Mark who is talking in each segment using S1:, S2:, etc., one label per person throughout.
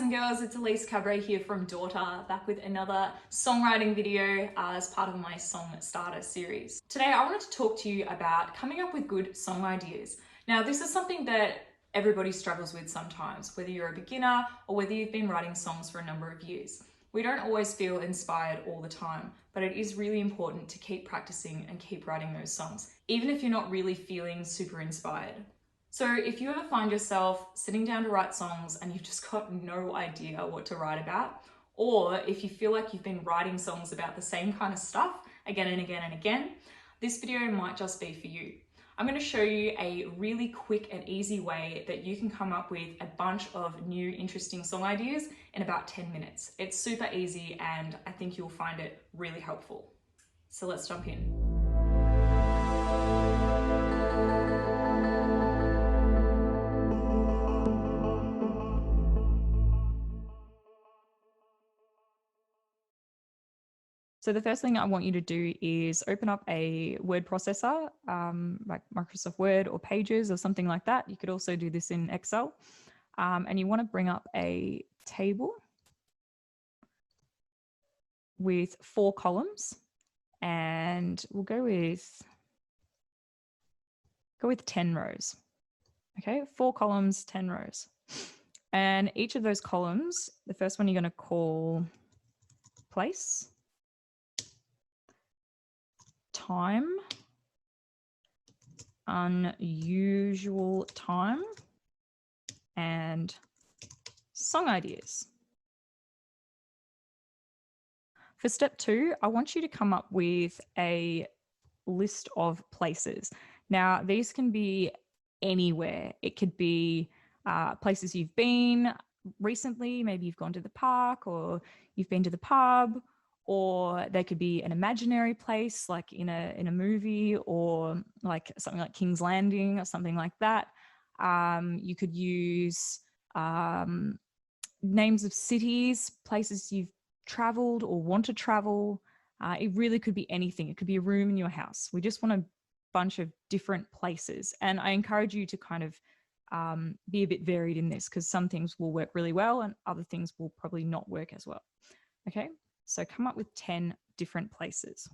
S1: and girls, it's Elise Cabret here from DAWter, back with another songwriting video as part of my Song Starter series. Today I wanted to talk to you about coming up with good song ideas. Now this is something that everybody struggles with sometimes, whether you're a beginner or whether you've been writing songs for a number of years. We don't always feel inspired all the time, but it is really important to keep practicing and keep writing those songs, even if you're not really feeling super inspired. So if you ever find yourself sitting down to write songs and you've just got no idea what to write about, or if you feel like you've been writing songs about the same kind of stuff again and again and again, this video might just be for you. I'm going to show you a really quick and easy way that you can come up with a bunch of new interesting song ideas in about 10 minutes. It's super easy and I think you'll find it really helpful. So let's jump in. So the first thing I want you to do is open up a word processor, like Microsoft Word or Pages or something like that. You could also do this in Excel. And you want to bring up a table with 4 columns, and we'll go with 10 rows. Okay, 4 columns, 10 rows. And each of those columns, the first one you're going to call place, time, unusual time, and song ideas. For step 2, I want you to come up with a list of places. Now, these can be anywhere. It could be places you've been recently. Maybe you've gone to the park or you've been to the pub, or they could be an imaginary place like in a movie, or like something like King's Landing or something like that. You could use names of cities, places you've traveled or want to travel. It really could be anything. It could be a room in your house. We just want a bunch of different places. And I encourage you to kind of be a bit varied in this, because some things will work really well and other things will probably not work as well. Okay. So come up with 10 different places.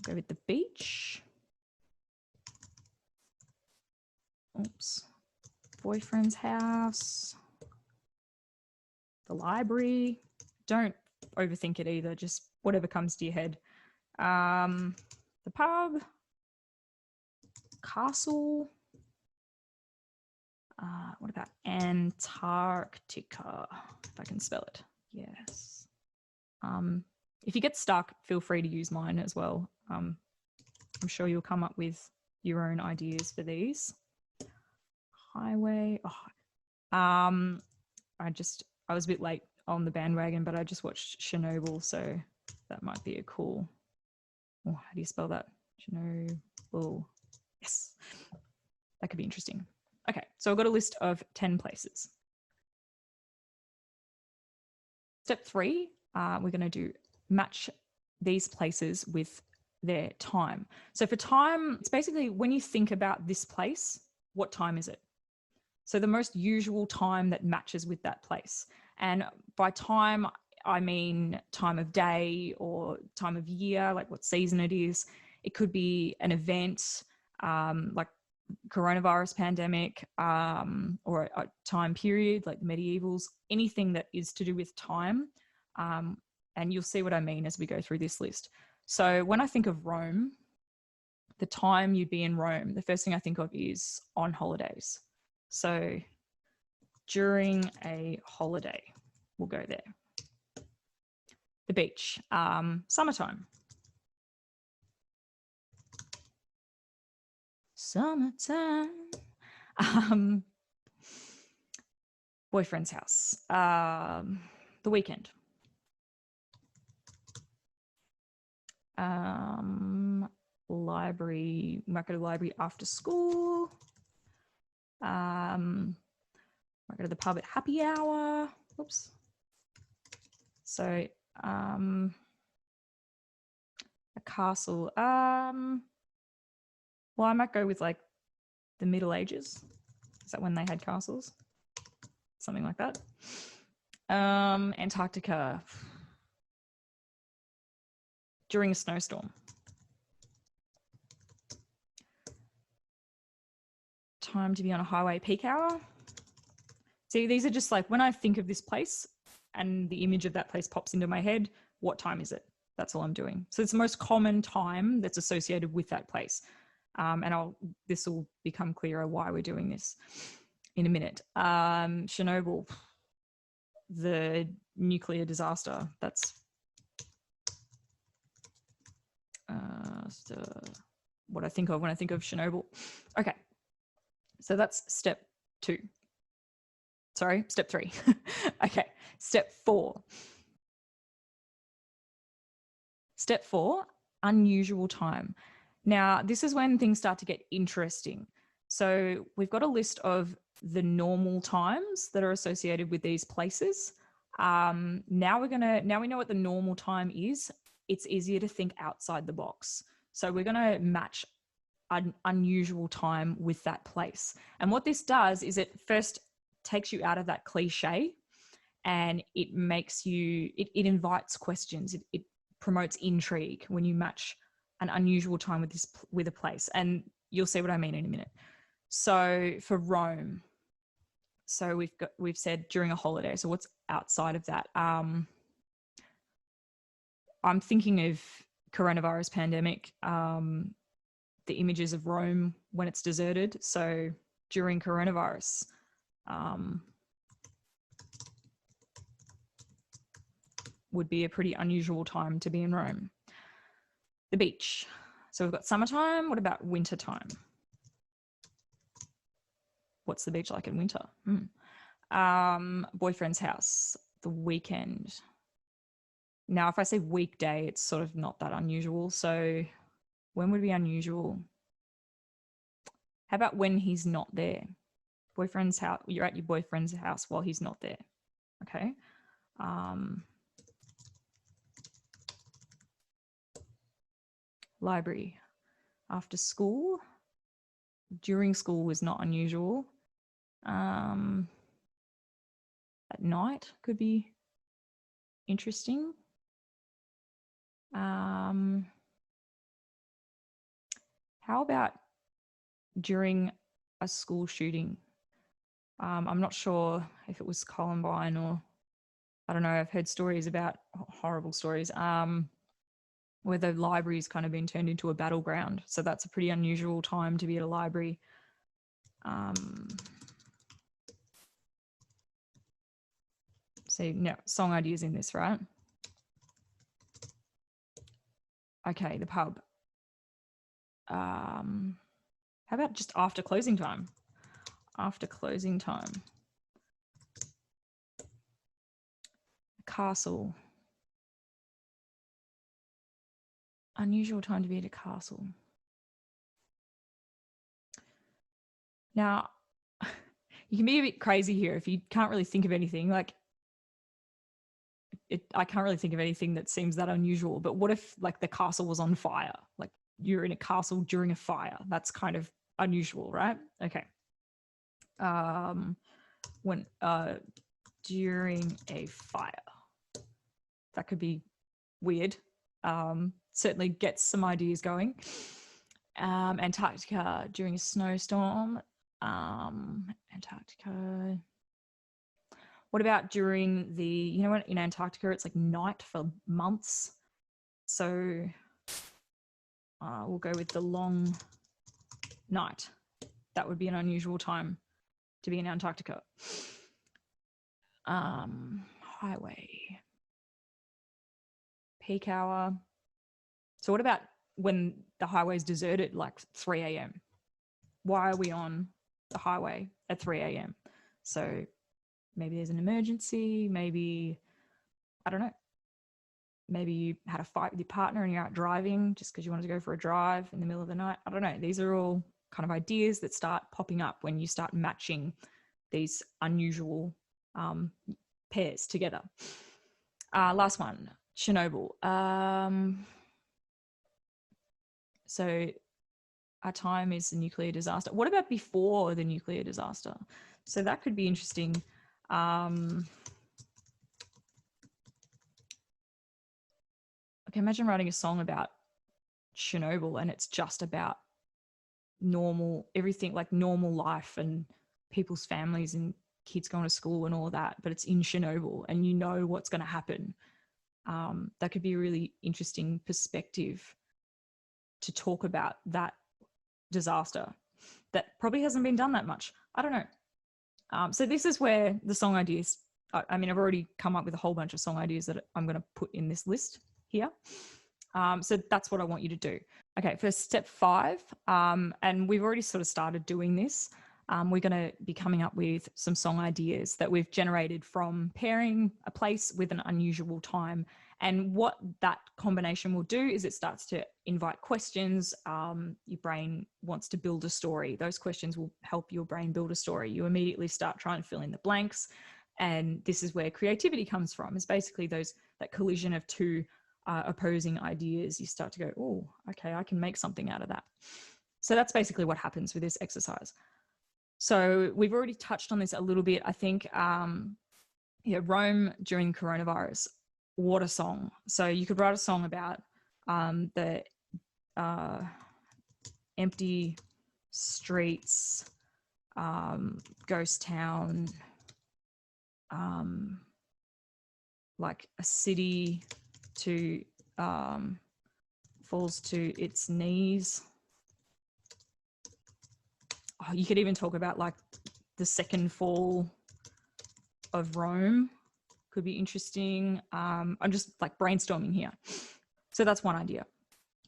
S1: Go with the beach. Oops. Boyfriend's house. The library. Don't overthink it either. Just whatever comes to your head. The pub. Castle. What about Antarctica, if I can spell it? Yes. If you get stuck, feel free to use mine as well. I'm sure you'll come up with your own ideas for these. Highway. I was a bit late on the bandwagon, but I just watched Chernobyl, so that might be a cool. Oh, how do you spell that? Chernobyl. Yes, that could be interesting. Okay, so I've got a list of 10 places. Step 3, we're going to do match these places with their time. So for time, it's basically when you think about this place, what time is it? So the most usual time that matches with that place. And by time, I mean time of day or time of year, like what season it is. It could be an event, like coronavirus pandemic, or a time period like the medievals, anything that is to do with time. And you'll see what I mean as we go through this list. So when I think of Rome, the time you'd be in Rome, the first thing I think of is on holidays. So during a holiday, we'll go there. The beach, summertime. Summertime. Boyfriend's house. The weekend. Library. Might go to the library after school. Might go to the pub at happy hour. Oops. So a castle. Well, I might go with like the Middle Ages. Is that when they had castles? Something like that. Antarctica. During a snowstorm. Time to be on a highway, peak hour. See, these are just like when I think of this place and the image of that place pops into my head, what time is it? That's all I'm doing. So it's the most common time that's associated with that place. And this will become clearer why we're doing this in a minute. Chernobyl, the nuclear disaster. That's what I think of when I think of Chernobyl. Okay, so that's step 2. Sorry, step 3. Okay, step 4. Step 4, unusual time. Now, this is when things start to get interesting. So we've got a list of the normal times that are associated with these places. Now we know what the normal time is. It's easier to think outside the box. So we're going to match an unusual time with that place. And what this does is it first takes you out of that cliche, and it makes you, it invites questions. It promotes intrigue when you match an unusual time with a place. And you'll see what I mean in a minute. So for Rome, so we've said during a holiday. So what's outside of that? I'm thinking of coronavirus pandemic, the images of Rome when it's deserted. So during coronavirus, would be a pretty unusual time to be in Rome. The beach. So we've got summertime. What about wintertime? What's the beach like in winter? Boyfriend's house, the weekend. Now, if I say weekday, it's sort of not that unusual. So when would be unusual? How about when he's not there? Boyfriend's house, you're at your boyfriend's house while he's not there. Okay. Library. After school. During school was not unusual. At night could be interesting. How about during a school shooting? I'm not sure if it was Columbine or, I don't know, I've heard stories about horrible stories where the library's kind of been turned into a battleground. So that's a pretty unusual time to be at a library. So no, song ideas in this, right? Okay, the pub. How about just after closing time? After closing time. Castle. Unusual time to be at a castle. Now, you can be a bit crazy here if you can't really think of anything. Like, I can't really think of anything that seems that unusual. But what if, like, the castle was on fire? Like, you're in a castle during a fire. That's kind of unusual, right? Okay. During a fire. That could be weird. Certainly gets some ideas going. Antarctica during a snowstorm. Antarctica. What about during the, you know what, in Antarctica, it's like night for months. So we'll go with the long night. That would be an unusual time to be in Antarctica. Highway. Peak hour. So what about when the highway's deserted, like 3 a.m.? Why are we on the highway at 3 a.m.? So maybe there's an emergency, maybe, I don't know, maybe you had a fight with your partner and you're out driving just because you wanted to go for a drive in the middle of the night. I don't know. These are all kind of ideas that start popping up when you start matching these unusual pairs together. Last one, Chernobyl. So our time is the nuclear disaster. What about before the nuclear disaster? So that could be interesting. Okay, imagine writing a song about Chernobyl and it's just about normal, everything like normal life and people's families and kids going to school and all that, but it's in Chernobyl and you know what's going to happen. That could be a really interesting perspective to talk about that disaster that probably hasn't been done that much. I don't know. So this is where the song ideas, I mean, I've already come up with a whole bunch of song ideas that I'm going to put in this list here. So that's what I want you to do. Okay, for step 5, and we've already sort of started doing this. We're going to be coming up with some song ideas that we've generated from pairing a place with an unusual time. And what that combination will do is it starts to invite questions. Your brain wants to build a story. Those questions will help your brain build a story. You immediately start trying to fill in the blanks. And this is where creativity comes from. It's basically that collision of two opposing ideas. You start to go, oh, okay, I can make something out of that. So that's basically what happens with this exercise. So we've already touched on this a little bit. I think, Rome during coronavirus, what a song. So you could write a song about the empty streets, ghost town, like a city to falls to its knees. Oh, you could even talk about like the second fall of Rome. Could be interesting. I'm just like brainstorming here. So that's one idea.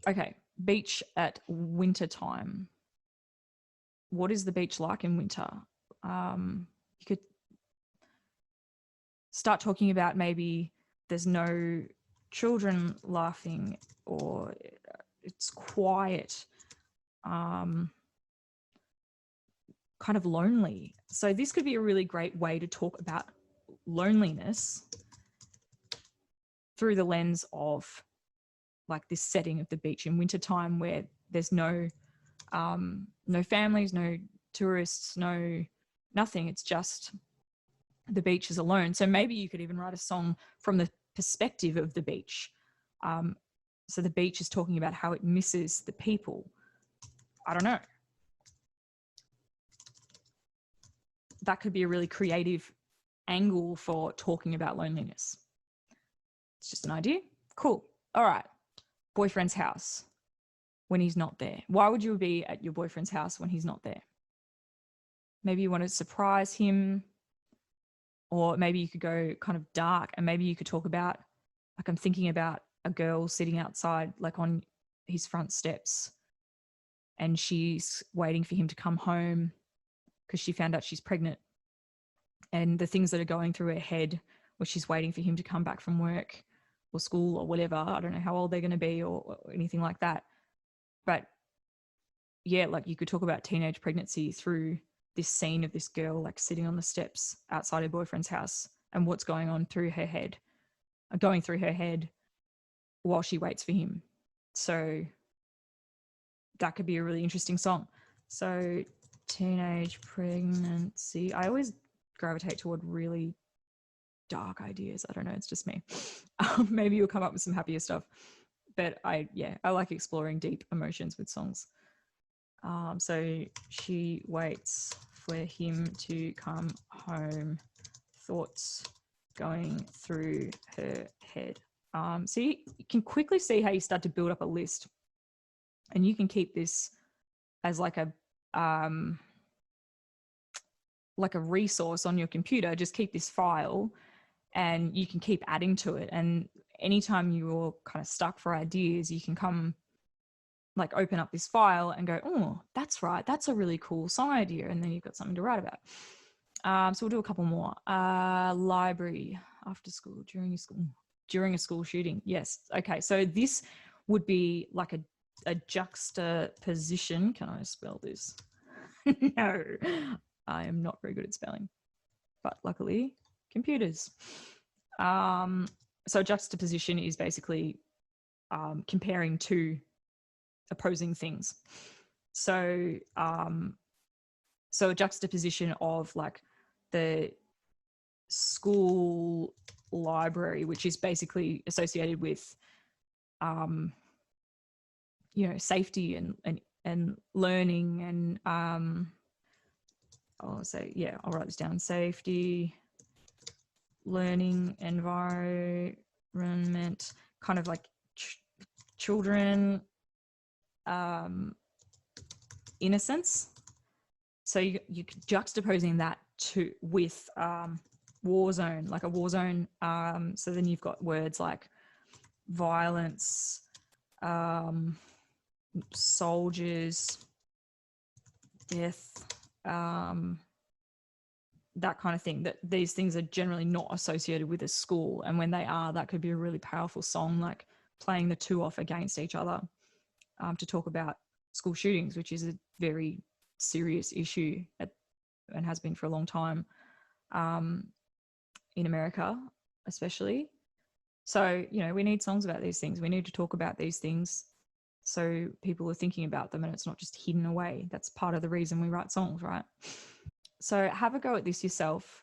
S1: Okay, beach at winter time. What is the beach like in winter? You could start talking about maybe there's no children laughing or it's quiet, kind of lonely. So this could be a really great way to talk about loneliness through the lens of like this setting of the beach in wintertime where there's no families, no tourists, nothing. It's just the beach is alone. So maybe you could even write a song from the perspective of the beach. So the beach is talking about how it misses the people. I don't know. That could be a really creative angle for talking about loneliness. It's just an idea. Cool. All right. Boyfriend's house when he's not there. Why would you be at your boyfriend's house when he's not there? Maybe you want to surprise him, or maybe you could go kind of dark and maybe you could talk about, like I'm thinking about a girl sitting outside like on his front steps and she's waiting for him to come home because she found out she's pregnant, and the things that are going through her head where she's waiting for him to come back from work or school or whatever. I don't know how old they're going to be or anything like that. But yeah, like you could talk about teenage pregnancy through this scene of this girl like sitting on the steps outside her boyfriend's house and what's going on through her head, going through her head while she waits for him. So that could be a really interesting song. So teenage pregnancy. I always gravitate toward really dark ideas. I don't know, it's just me. Maybe you'll come up with some happier stuff. But I like exploring deep emotions with songs. So she waits for him to come home, thoughts going through her head. So you can quickly see how you start to build up a list, and you can keep this as like a resource on your computer. Just keep this file and you can keep adding to it. And anytime you're kind of stuck for ideas, you can come like open up this file and go, oh, that's right, that's a really cool song idea. And then you've got something to write about. So we'll do a couple more. Library, after school, during a school shooting. Yes. Okay. So this would be like a juxtaposition. Can I spell this? No, I am not very good at spelling, but luckily computers. So juxtaposition is basically comparing two opposing things. So so a juxtaposition of like the school library, which is basically associated with you know, safety and learning, and I'll say, yeah, I'll write this down: safety, learning, environment, kind of like children, innocence. So you juxtaposing that to with war zone, like a war zone. So then you've got words like violence, soldiers, death, that kind of thing. That these things are generally not associated with a school, and when they are, that could be a really powerful song, like playing the two off against each other, to talk about school shootings, which is a very serious issue and has been for a long time, in America especially. So, you know, we need songs about these things. We need to talk about these things so people are thinking about them and it's not just hidden away. That's part of the reason we write songs, right? So have a go at this yourself,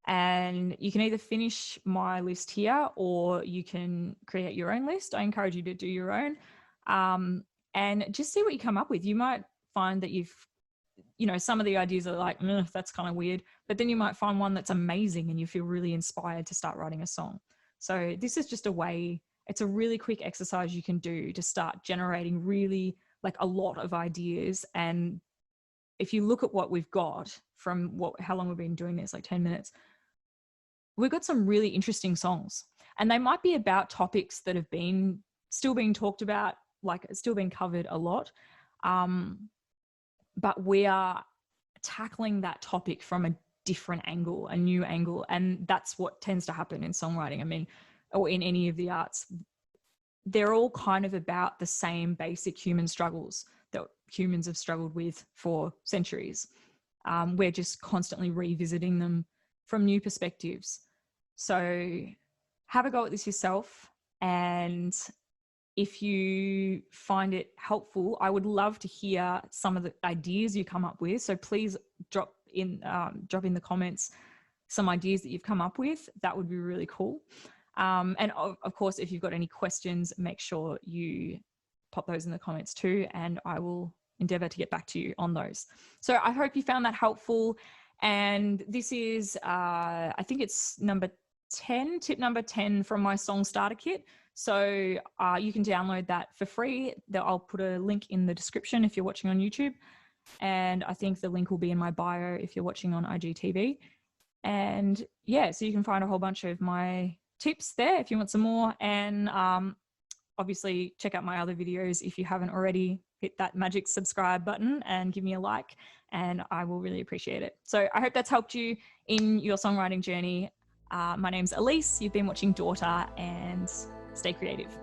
S1: and you can either finish my list here or you can create your own list. I encourage you to do your own, and just see what you come up with. You might find that you know, some of the ideas are like, that's kind of weird, but then you might find one that's amazing and you feel really inspired to start writing a song. So this is just a way, it's a really quick exercise you can do to start generating really like a lot of ideas. And if you look at what we've got from how long we've been doing this, like 10 minutes, we've got some really interesting songs, and they might be about topics that have still being talked about, like it's still being covered a lot. But we are tackling that topic from a different angle, a new angle. And that's what tends to happen in songwriting. I mean, or in any of the arts, they're all kind of about the same basic human struggles that humans have struggled with for centuries. We're just constantly revisiting them from new perspectives. So have a go at this yourself. And if you find it helpful, I would love to hear some of the ideas you come up with. So please drop in the comments some ideas that you've come up with. That would be really cool. And of course, if you've got any questions, make sure you pop those in the comments too, and I will endeavor to get back to you on those. So I hope you found that helpful. And this is, I think it's tip number 10 from my song starter kit. So you can download that for free. I'll put a link in the description if you're watching on YouTube. And I think the link will be in my bio if you're watching on IGTV. And yeah, so you can find a whole bunch of my tips there if you want some more. And obviously check out my other videos if you haven't already. Hit that magic subscribe button and give me a like, and I will really appreciate it. So I hope that's helped you in your songwriting journey. My name's Elise. You've been watching DAWter, and stay creative.